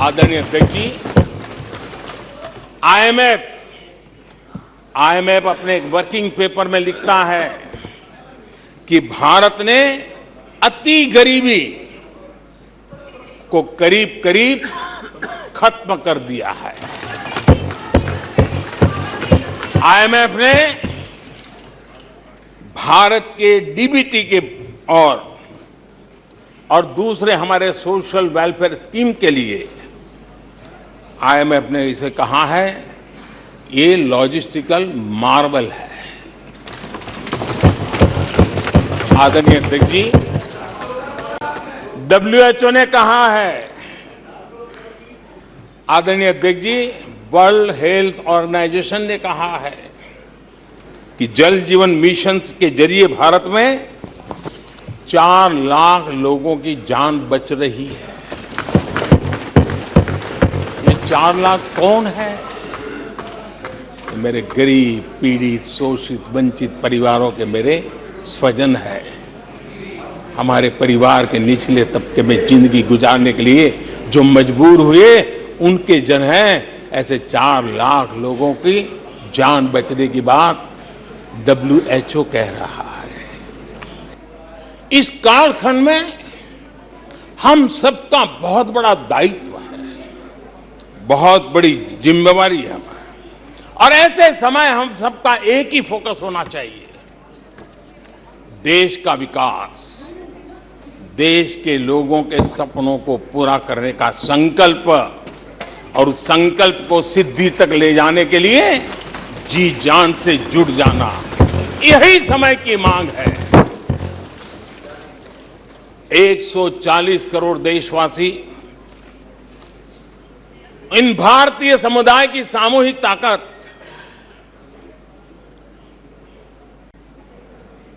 आदरणीय अध्यक्ष जी, आईएमएफ अपने एक वर्किंग पेपर में लिखता है कि भारत ने अति गरीबी को करीब करीब खत्म कर दिया है। आईएमएफ ने भारत के डीबीटी के और दूसरे हमारे सोशल वेलफेयर स्कीम के लिए आईएमएफ ने इसे कहा है, ये लॉजिस्टिकल मार्वल है। आदरणीय अध्यक्ष जी, डब्ल्यूएचओ ने कहा है, आदरणीय अध्यक्ष जी, वर्ल्ड हेल्थ ऑर्गेनाइजेशन ने कहा है कि जल जीवन मिशन के जरिए भारत में 4 लाख लोगों की जान बच रही है। ये 4 लाख कौन है? मेरे गरीब, पीड़ित, शोषित, वंचित परिवारों के मेरे स्वजन है। हमारे परिवार के निचले तबके में जिंदगी गुजारने के लिए जो मजबूर हुए, उनके जन हैं। ऐसे 4 लाख लोगों की जान बचने की बात डब्ल्यूएचओ कह रहा है। इस कालखंड में हम सबका बहुत बड़ा दायित्व है, बहुत बड़ी जिम्मेवारी है हमारी। और ऐसे समय हम सबका एक ही फोकस होना चाहिए, देश का विकास, देश के लोगों के सपनों को पूरा करने का संकल्प, और उस संकल्प को सिद्धि तक ले जाने के लिए जी जान से जुट जाना, यही समय की मांग है। 140 करोड़ देशवासी, इन भारतीय समुदाय की सामूहिक ताकत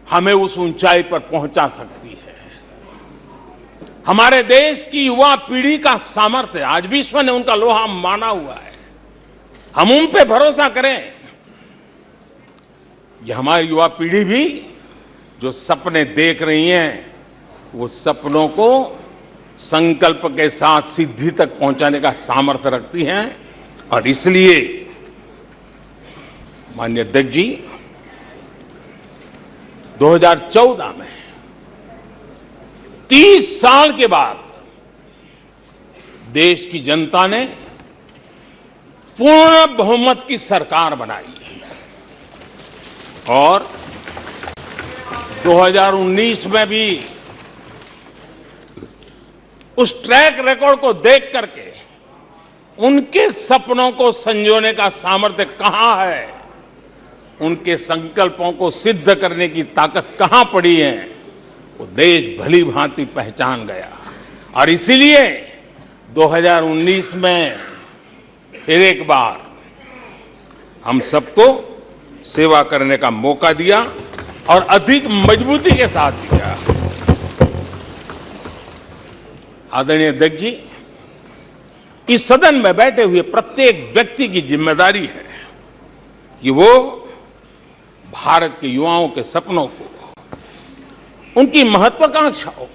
हमें उस ऊंचाई पर पहुंचा सकती है। हमारे देश की युवा पीढ़ी का सामर्थ्य, आज विश्व ने उनका लोहा माना हुआ है। हम उन पे भरोसा करें। ये हमारी युवा पीढ़ी भी जो सपने देख रही हैं, वो सपनों को संकल्प के साथ सिद्धि तक पहुंचाने का सामर्थ्य रखती हैं। और इसलिए माननीय अध्यक्ष जी, 2014 में 30 साल के बाद देश की जनता ने पूर्ण बहुमत की सरकार बनाई और 2019 में भी उस ट्रैक रिकॉर्ड को देख करके उनके सपनों को संजोने का सामर्थ्य कहां है, उनके संकल्पों को सिद्ध करने की ताकत कहां पड़ी है, वो देश भली भांति पहचान गया। और इसीलिए 2019 में फिर एक बार हम सबको सेवा करने का मौका दिया और अधिक मजबूती के साथ दिया। आदरणीय अध्यक्ष जी, इस सदन में बैठे हुए प्रत्येक व्यक्ति की जिम्मेदारी है कि वो भारत के युवाओं के सपनों को, उनकी महत्वाकांक्षाओं को,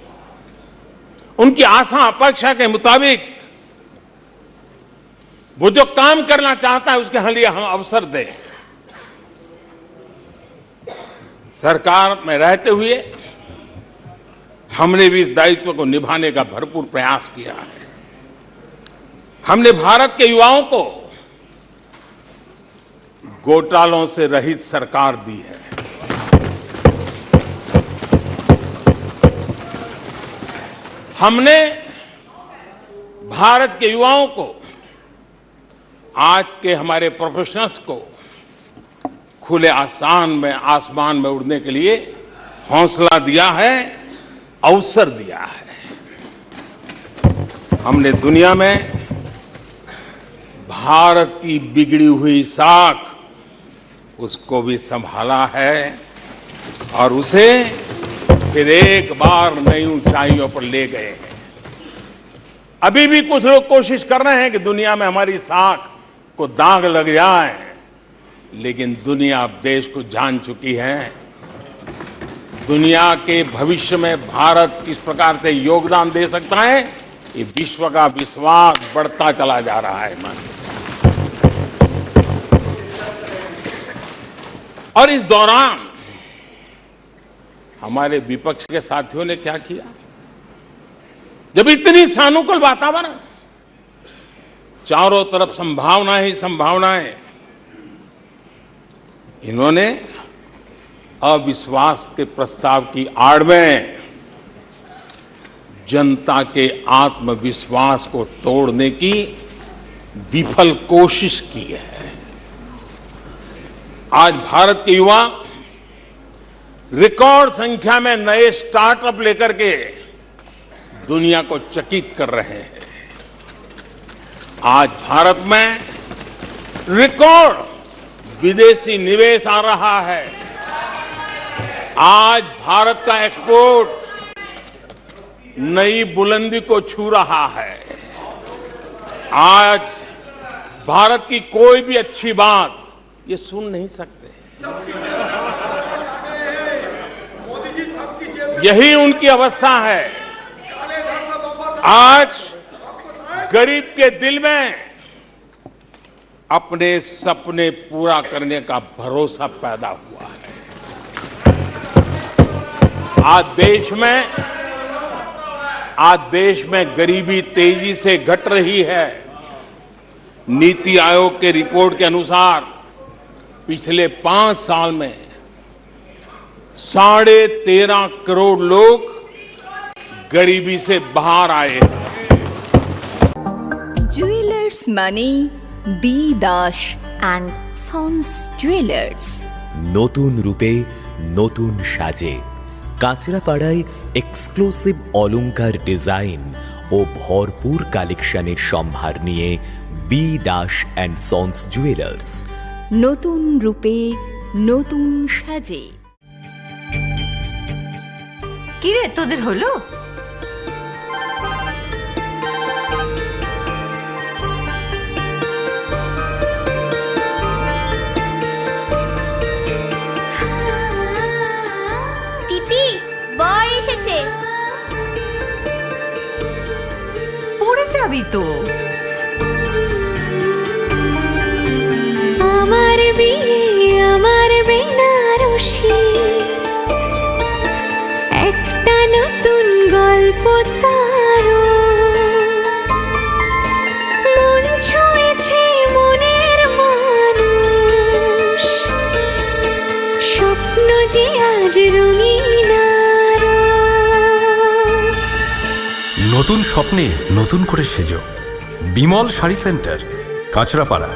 उनकी आशा अपेक्षा के मुताबिक वो जो काम करना चाहता है उसके लिए हम अवसर दें। सरकार में रहते हुए हमने भी इस दायित्व को निभाने का भरपूर प्रयास किया है। हमने भारत के युवाओं को घोटालों से रहित सरकार दी है। हमने भारत के युवाओं को, आज के हमारे प्रोफेशनल्स को खुले आसमान में उड़ने के लिए हौसला दिया है, अवसर दिया है। हमने दुनिया में भारत की बिगड़ी हुई साख, उसको भी संभाला है और उसे फिर एक बार नई ऊंचाइयों पर ले गए हैं। अभी भी कुछ लोग कोशिश कर रहे हैं कि दुनिया में हमारी साख को दाग लग जाए, लेकिन दुनिया अब देश को जान चुकी है। दुनिया के भविष्य में भारत किस प्रकार से योगदान दे सकता है, ये विश्व का विश्वास बढ़ता चला जा रहा है मन। और इस दौरान हमारे विपक्ष के साथियों ने क्या किया? जब इतनी सानुकूल वातावरण, चारों तरफ संभावनाएं ही संभावनाएं, इन्होंने अविश्वास के प्रस्ताव की आड़ में जनता के आत्मविश्वास को तोड़ने की विफल कोशिश की है। आज भारत के युवा रिकॉर्ड संख्या में नए स्टार्टअप लेकर के दुनिया को चकित कर रहे हैं। आज भारत में रिकॉर्ड विदेशी निवेश आ रहा है। आज भारत का एक्सपोर्ट नई बुलंदी को छू रहा है। आज भारत की कोई भी अच्छी बात ये सुन नहीं सकते। यही उनकी अवस्था है। आज गरीब के दिल में अपने सपने पूरा करने का भरोसा पैदा हुआ है। आज देश में गरीबी तेजी से घट रही है। नीति आयोग के रिपोर्ट के अनुसार पिछले 5 साल में 13.5 करोड़ लोग गरीबी से बाहर आए हैं। Jewelers Money, B Dash and Sons Jewelers। নতুন রূপে নতুন সাজে কাঁচরাপাড়ায় এক্সক্লুসিভ অলংকার ডিজাইন ও ভরপুর কালেকশনের সম্ভার নিয়ে B Das and sons jewellers. নতুন রূপে নতুন সাজে। কিরে তোদের হলো? পিপি বর এসেছে। পড়ে যাবি তো। আমার বিয়ে আমার বেনারসি, একটা নতুন গল্প তার, মন ছুঁয়েছে মনের মানুষ, স্বপ্ন যে আজ রঙিন আরো। নতুন স্বপ্নে নতুন করে সেজো। বিমল শাড়ি সেন্টার, কাঁচরাপাড়া।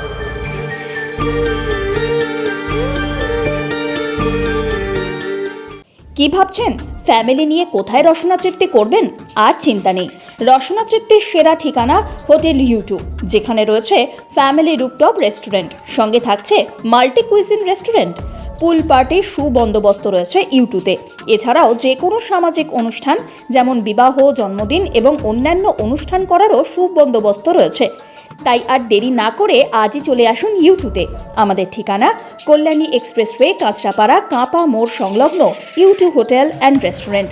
কি ভাবছেন ফ্যামিলি নিয়ে কোথায় রসনা তৃপ্তি করবেন? আর চিন্তা নেই, রসনা তৃপ্তির সেরা ঠিকানা হোটেল ইউ2, যেখানে রয়েছে ফ্যামিলি রুফটপ রেস্টুরেন্ট, সঙ্গে থাকছে মাল্টি কুইজিন রেস্টুরেন্ট। পুল পার্টির সুবন্দোবস্ত রয়েছে ইউ2তে। এছাড়াও যে কোনো সামাজিক অনুষ্ঠান যেমন বিবাহ, জন্মদিন এবং অন্যান্য অনুষ্ঠান করারও সুবন্দোবস্ত রয়েছে। তাই আর দেরি না করে আজই চলে আসুন ইউ2তে। আমাদের ঠিকানা কল্যাণী এক্সপ্রেসওয়ে, কাঁচরাপাড়া, কাঁপা মোড় সংলগ্ন ইউ2 হোটেল অ্যান্ড রেস্টুরেন্ট।